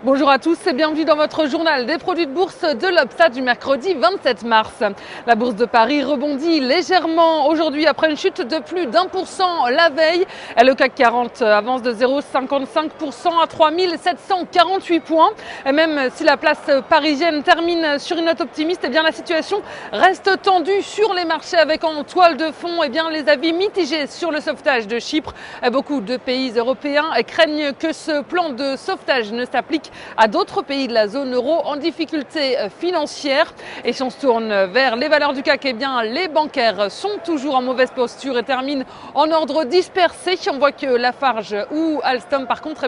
Bonjour à tous et bienvenue dans votre journal des produits de bourse de l'Obstat du mercredi 27 mars. La bourse de Paris rebondit légèrement aujourd'hui après une chute de plus d'1% la veille. Le CAC 40 avance de 0,55% à 3748 points. Et même si la place parisienne termine sur une note optimiste, eh bien la situation reste tendue sur les marchés avec en toile de fond les avis mitigés sur le sauvetage de Chypre. Beaucoup de pays européens craignent que ce plan de sauvetage ne s'applique à d'autres pays de la zone euro en difficulté financière. Et si on se tourne vers les valeurs du CAC, eh bien les bancaires sont toujours en mauvaise posture et terminent en ordre dispersé. On voit que Lafarge ou Alstom par contre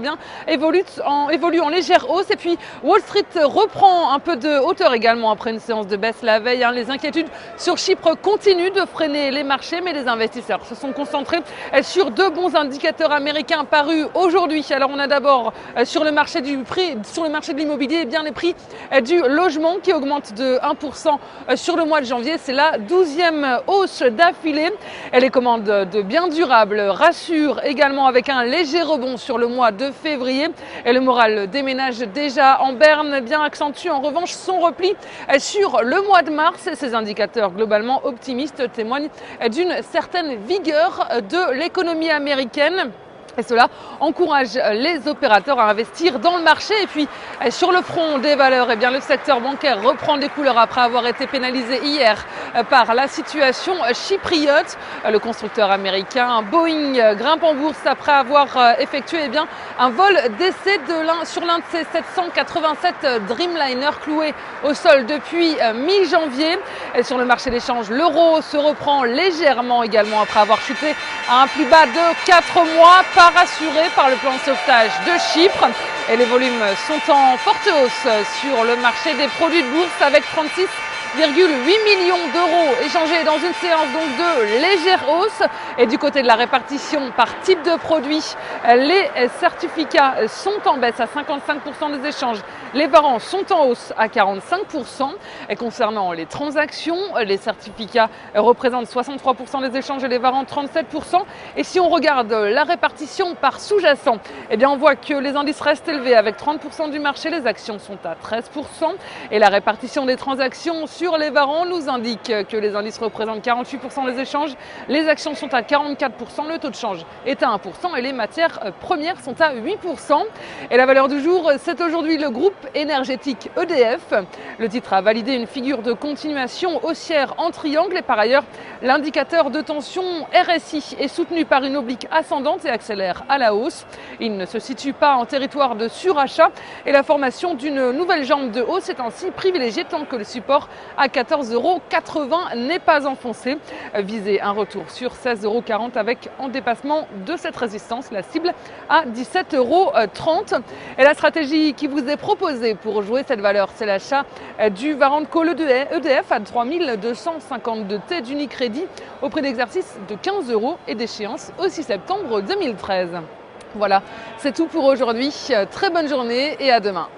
évoluent en légère hausse. Et puis Wall Street reprend un peu de hauteur également après une séance de baisse la veille. Les inquiétudes sur Chypre continuent de freiner les marchés, mais les investisseurs se sont concentrés sur deux bons indicateurs américains parus aujourd'hui. Alors on a d'abord sur le marché de l'immobilier, les prix du logement qui augmentent de 1% sur le mois de janvier. C'est la 12e hausse d'affilée. Et les commandes de biens durables rassurent également avec un léger rebond sur le mois de février. Et le moral des ménages déjà en berne accentue en revanche son repli sur le mois de mars. Et ces indicateurs globalement optimistes témoignent d'une certaine vigueur de l'économie américaine. Et cela encourage les opérateurs à investir dans le marché. Et puis sur le front des valeurs, le secteur bancaire reprend des couleurs après avoir été pénalisé hier par la situation chypriote. Le constructeur américain Boeing grimpe en bourse après avoir effectué un vol d'essai sur l'un de ses 787 Dreamliner cloués au sol depuis mi-janvier. Et sur le marché des changes, l'euro se reprend légèrement également après avoir chuté à un plus bas de 4 mois, rassuré par le plan de sauvetage de Chypre. Et les volumes sont en forte hausse sur le marché des produits de bourse avec 36,8 millions d'euros échangés dans une séance donc de légère hausse. Et du côté de la répartition par type de produit, les certificats sont en baisse à 55% des échanges. Les warrants sont en hausse à 45%. Et concernant les transactions, les certificats représentent 63% des échanges et les warrants 37%. Et si on regarde la répartition par sous-jacent, on voit que les indices restent élevés avec 30% du marché. Les actions sont à 13%. Et la répartition des transactions sur les warrants nous indique que les indices représentent 48% des échanges. Les actions sont à 44%. Le taux de change est à 1% et les matières premières sont à 8%. Et la valeur du jour, c'est aujourd'hui le groupe énergétique EDF. Le titre a validé une figure de continuation haussière en triangle et par ailleurs, l'indicateur de tension RSI est soutenu par une oblique ascendante et accélère à la hausse. Il ne se situe pas en territoire de surachat et la formation d'une nouvelle jambe de hausse est ainsi privilégiée tant que le support à 14,80 € n'est pas enfoncé. Visez un retour sur 16,40 € avec en dépassement de cette résistance, la cible à 17,30 €. Et la stratégie qui vous est proposée pour jouer cette valeur, c'est l'achat du warrant de call EDF à 3252 T d'Unicredit au prix d'exercice de 15 € et d'échéance au 6 septembre 2013. Voilà, c'est tout pour aujourd'hui. Très bonne journée et à demain.